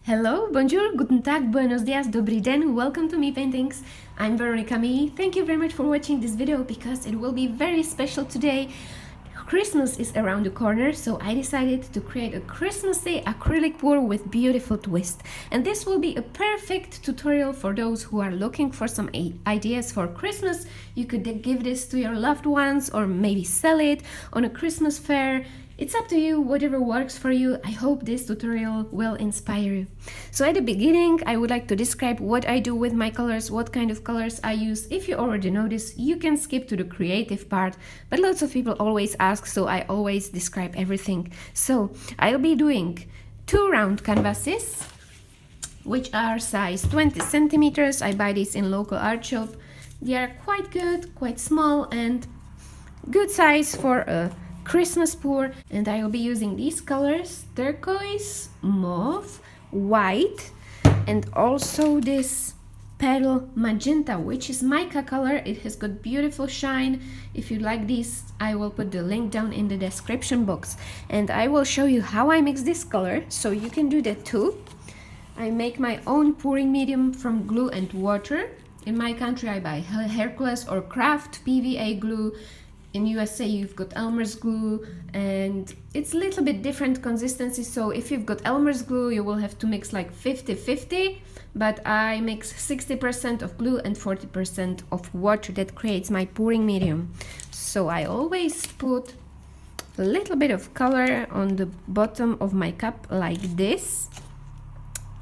Hello, bonjour, guten tag, buenos dias, dobry den, welcome to Me Paintings. I'm Veronica Me. Thank you very much for watching this video because it will be very special today. Christmas is around the corner, so I decided to create a Christmassy acrylic pour with beautiful twist. And this will be a perfect tutorial for those who are looking for some ideas for Christmas. You could give this to your loved ones or maybe sell it on a Christmas fair. It's up to you, whatever works for you. I hope this tutorial will inspire you. So at the beginning, I would like to describe what I do with my colors, what kind of colors I use. If you already know this, you can skip to the creative part, but lots of people always ask, so I always describe everything. So I'll be doing 2 round canvases, which are size 20 centimeters. I buy these in local art shop. They are quite good, quite small, and good size for a Christmas pour. And I will be using these colors: turquoise, mauve, white, and also this petal magenta, which is mica color. It has got beautiful shine. If you like these, I will put the link down in the description box, and I will show you how I mix this color so you can do that too. I make my own pouring medium from glue and water. In my country I buy Hercules or Craft PVA glue. In USA you've got Elmer's glue, and it's a little bit different consistency, so if you've got Elmer's glue you will have to mix like 50-50, but I mix 60% of glue and 40% of water. That creates my pouring medium. So I always put a little bit of color on the bottom of my cup like this.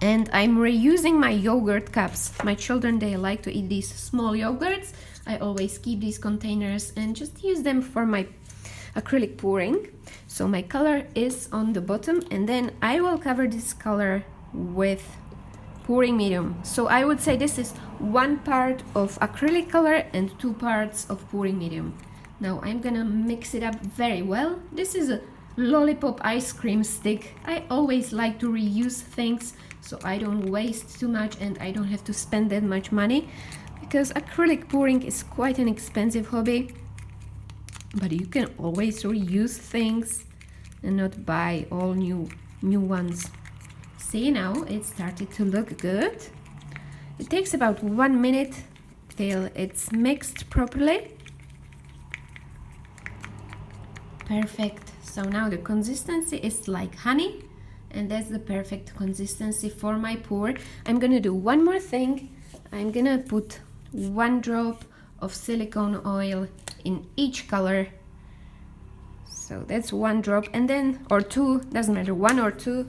And I'm reusing my yogurt cups. My children, they like to eat these small yogurts. I always keep these containers and just use them for my acrylic pouring. So my color is on the bottom, and then I will cover this color with pouring medium. So I would say this is 1 part of acrylic color and 2 parts of pouring medium. Now I'm gonna mix it up very well. This is a lollipop ice cream stick. I always like to reuse things so I don't waste too much and I don't have to spend that much money, because acrylic pouring is quite an expensive hobby, but you can always reuse things and not buy all new ones. See, now it started to look good. It takes about 1 minute till it's mixed properly. Perfect. So now the consistency is like honey, and that's the perfect consistency for my pour. I'm gonna do one more thing. I'm gonna put 1 drop of silicone oil in each color. So that's 1 drop, and then, or 2, doesn't matter, 1 or 2.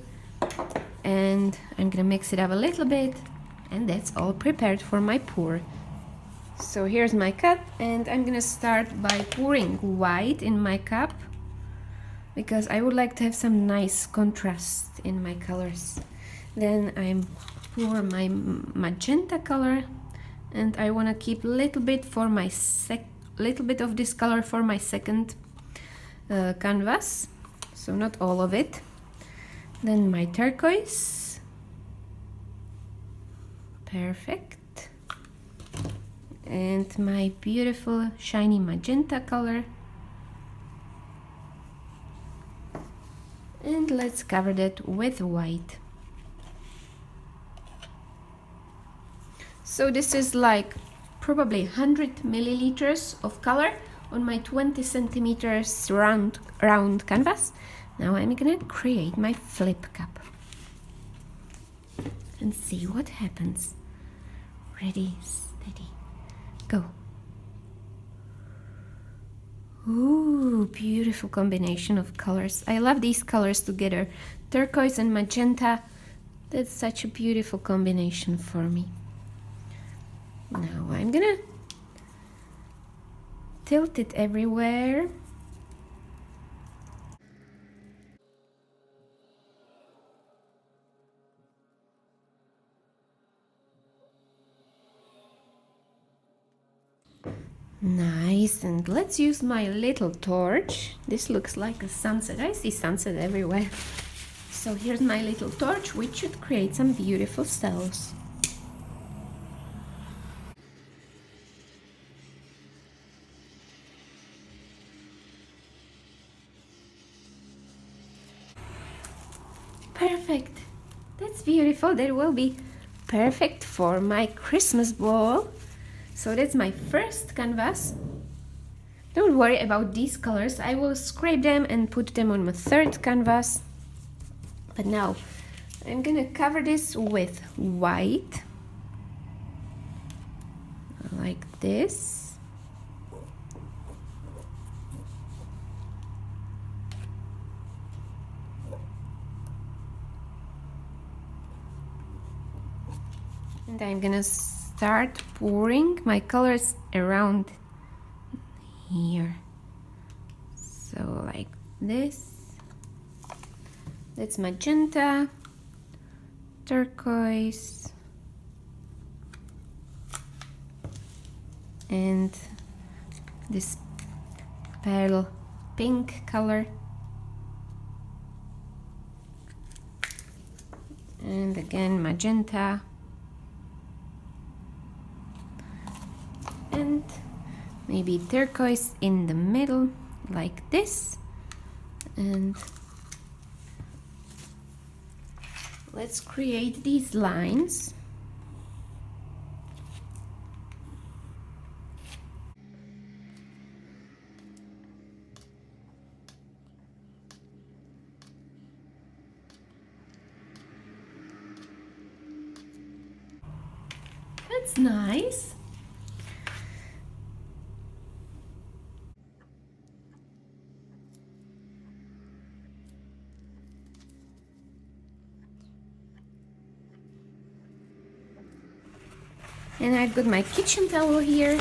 And I'm gonna mix it up a little bit, and that's all prepared for my pour. So here's my cup, and I'm gonna start by pouring white in my cup, because I would like to have some nice contrast in my colors. Then I pour my magenta color, and I want to keep a little bit for my little bit of this color for my second canvas, so not all of it. Then my turquoise, perfect, and my beautiful shiny magenta color. And let's cover that with white. So this is like probably 100 milliliters of color on my 20 centimeters round canvas. Now I'm gonna create my flip cup and see what happens. Ready, steady, go. Ooh, beautiful combination of colors. I love these colors together. Turquoise and magenta. That's such a beautiful combination for me. Now I'm gonna tilt it everywhere. Nice, and let's use my little torch. This looks like a sunset. I see sunset everywhere. So here's my little torch, which should create some beautiful cells. Perfect. That's That's beautiful. That will be perfect for my Christmas ball. So that's my first canvas. Don't worry about these colors. I will scrape them and put them on my third canvas. But now I'm gonna cover this with white, like this. And I'm gonna start pouring my colors around here. So like this. That's magenta, turquoise, and this pale pink color. And again magenta. And maybe turquoise in the middle, like this. And let's create these lines. That's nice. And I've got my kitchen towel here.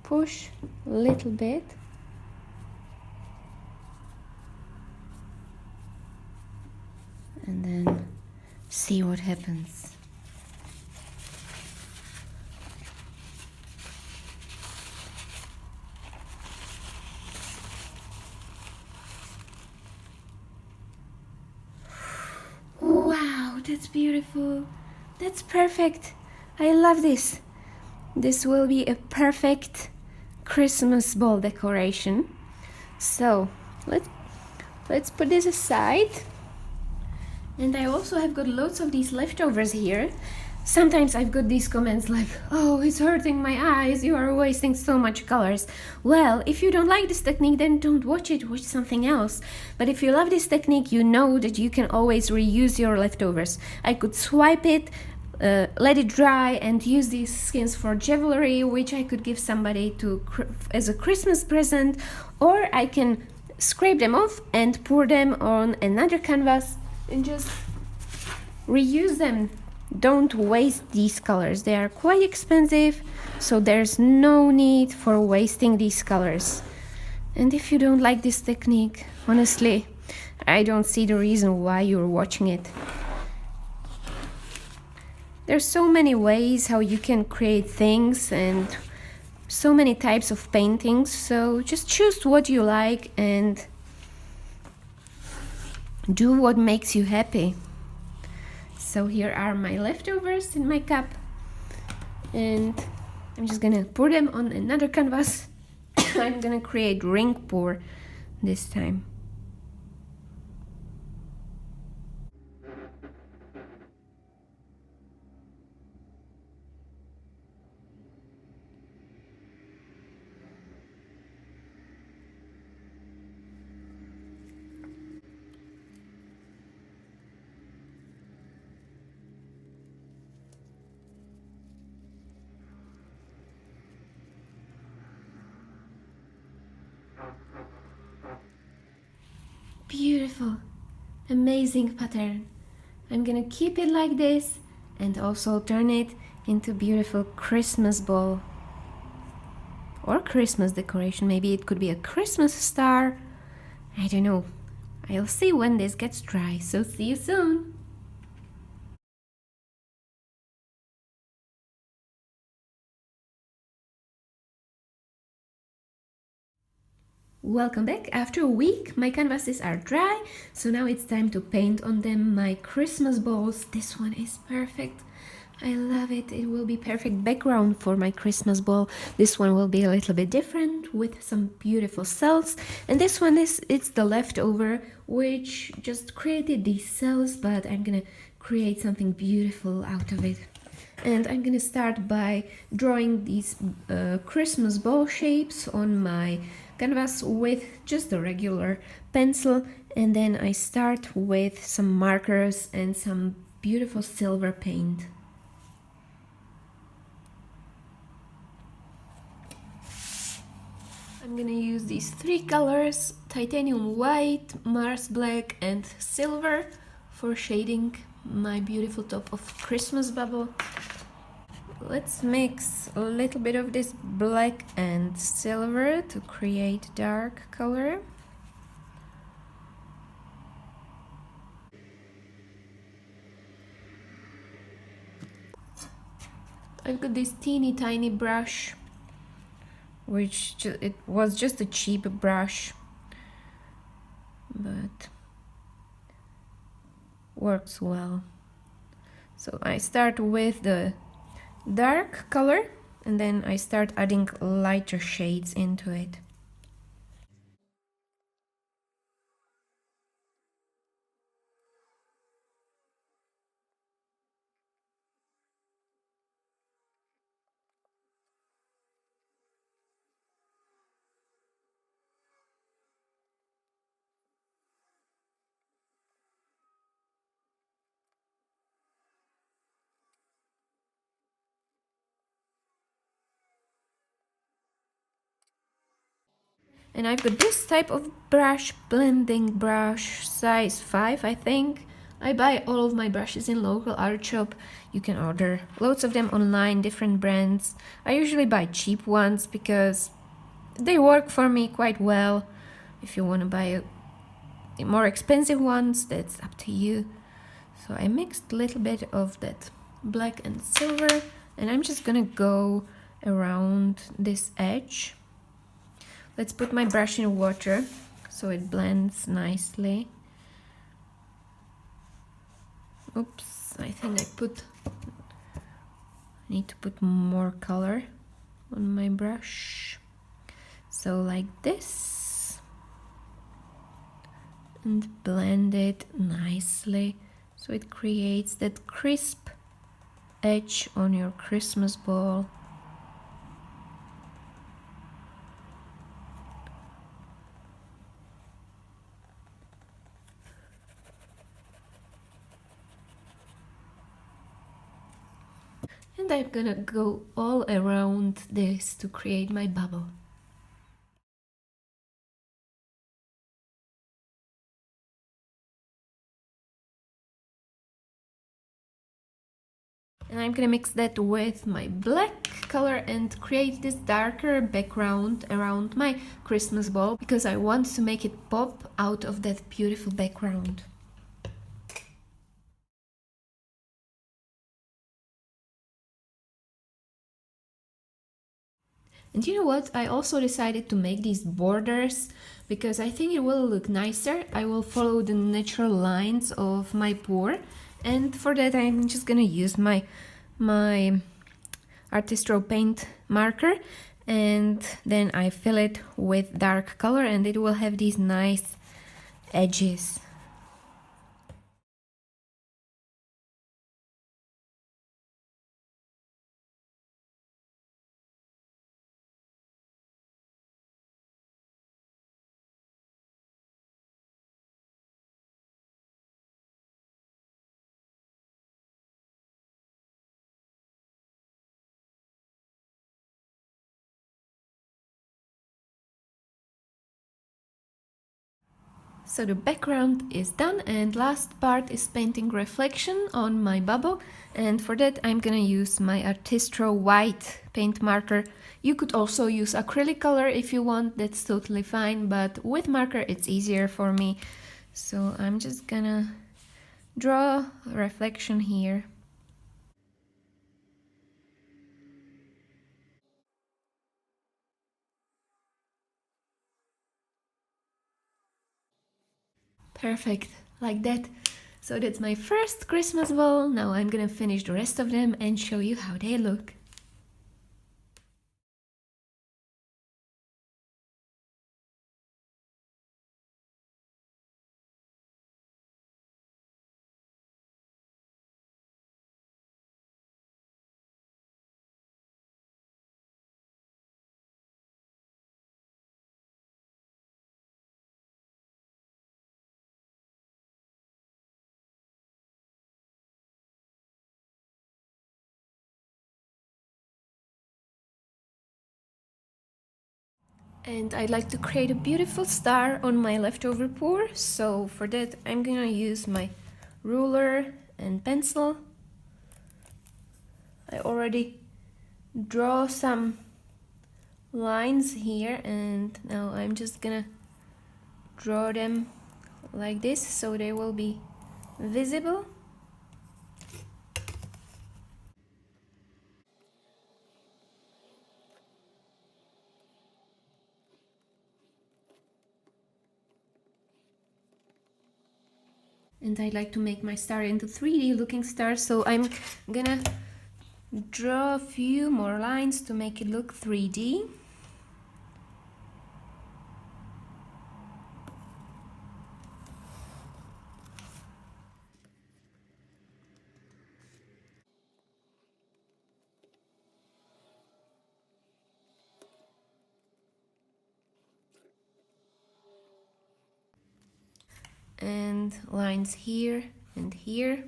Push a little bit. And then see what happens. Wow, that's beautiful. That's perfect. I love this. This will be a perfect Christmas ball decoration. So let's put this aside. And I also have got lots of these leftovers here. Sometimes I've got these comments like, oh, it's hurting my eyes, you are wasting so much colors. Well, if you don't like this technique, then don't watch it, watch something else. But if you love this technique, you know that you can always reuse your leftovers. I could swipe it, let it dry, and use these skins for jewelry, which I could give somebody as a Christmas present, or I can scrape them off and pour them on another canvas and just reuse them. Don't waste these colors. They are quite expensive, so there's no need for wasting these colors. And if you don't like this technique, honestly, I don't see the reason why you're watching it. There's so many ways how you can create things and so many types of paintings, so just choose what you like and do what makes you happy. So here are my leftovers in my cup, and I'm just gonna pour them on another canvas. I'm gonna create ring pour this time. Beautiful, amazing pattern. I'm gonna keep it like this and also turn it into beautiful Christmas ball or Christmas decoration. Maybe it could be a Christmas star. I don't know. I'll see when this gets dry, so see you soon. Welcome back. After a week, my canvases are dry, so now it's time to paint on them my Christmas balls. This one is perfect. I love it. It will be perfect background for my Christmas ball. This one will be a little bit different with some beautiful cells. And this one it's the leftover which just created these cells, but I'm gonna create something beautiful out of it. And I'm gonna start by drawing these Christmas ball shapes on my canvas with just a regular pencil, and then I start with some markers and some beautiful silver paint. I'm gonna use these three colors: titanium white, Mars black and silver for shading my beautiful top of Christmas bubble. Let's mix a little bit of this black and silver to create dark color. I've got this teeny tiny brush, which it was just a cheap brush, but works well. So I start with the dark color and then I start adding lighter shades into it. And I've got this type of brush, blending brush, size 5 I think. I buy all of my brushes in local art shop. You can order loads of them online, different brands. I usually buy cheap ones because they work for me quite well. If you want to buy more expensive ones, that's up to you. So I mixed a little bit of that black and silver, and I'm just gonna go around this edge. Let's put my brush in water so it blends nicely. Oops, I think I need to put more color on my brush. So like this, and blend it nicely so it creates that crisp edge on your Christmas ball. And I'm gonna go all around this to create my bubble. And I'm gonna mix that with my black color and create this darker background around my Christmas ball because I want to make it pop out of that beautiful background. And you know what? I also decided to make these borders because I think it will look nicer. I will follow the natural lines of my pour, and for that I'm just gonna use my Artistro paint marker, and then I fill it with dark color and it will have these nice edges. So the background is done, and last part is painting reflection on my bubble, and for that I'm gonna use my Artistro white paint marker. You could also use acrylic color if you want, that's totally fine, but with marker it's easier for me. So I'm just gonna draw a reflection here. Perfect, like that. So that's my first Christmas ball. Now I'm gonna finish the rest of them and show you how they look. And I'd like to create a beautiful star on my leftover pour, so for that I'm gonna use my ruler and pencil. I already draw some lines here, and now I'm just gonna draw them like this so they will be visible. And I like to make my star into 3D looking star, so I'm gonna draw a few more lines to make it look 3D. And lines here and here.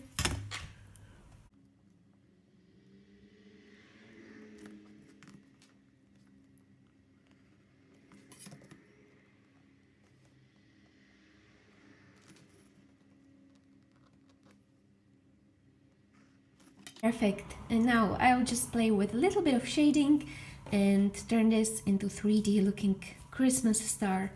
Perfect. And now I'll just play with a little bit of shading and turn this into 3D looking Christmas star.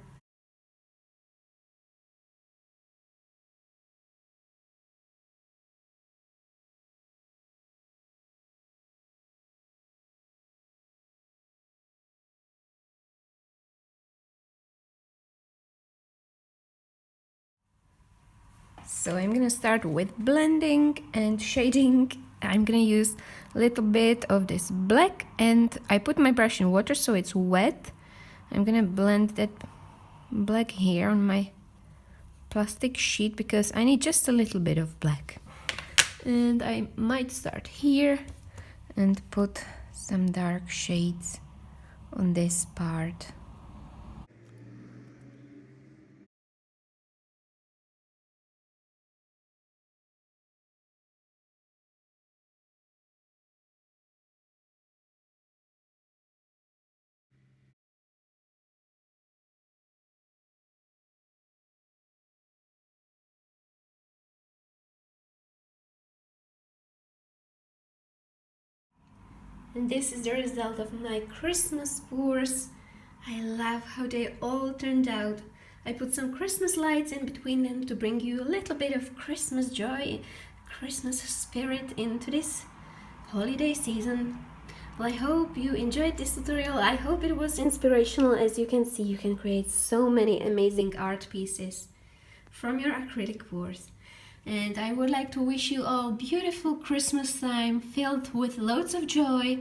So I'm gonna start with blending and shading. I'm gonna use a little bit of this black, and I put my brush in water so it's wet. I'm gonna blend that black here on my plastic sheet because I need just a little bit of black. And I might start here and put some dark shades on this part. And this is the result of my Christmas pours. I love how they all turned out. I put some Christmas lights in between them to bring you a little bit of Christmas joy, Christmas spirit into this holiday season. Well, I hope you enjoyed this tutorial. I hope it was inspirational. As you can see, you can create so many amazing art pieces from your acrylic pours. And I would like to wish you all beautiful Christmas time filled with loads of joy,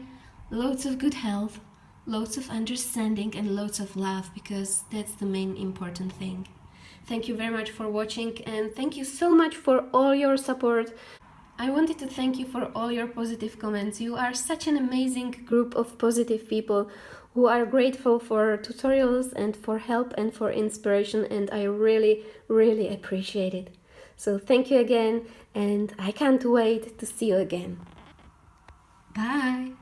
loads of good health, loads of understanding and loads of love, because that's the main important thing. Thank you very much for watching, and thank you so much for all your support. I wanted to thank you for all your positive comments. You are such an amazing group of positive people who are grateful for tutorials and for help and for inspiration, and I really, really appreciate it. So thank you again, and I can't wait to see you again. Bye!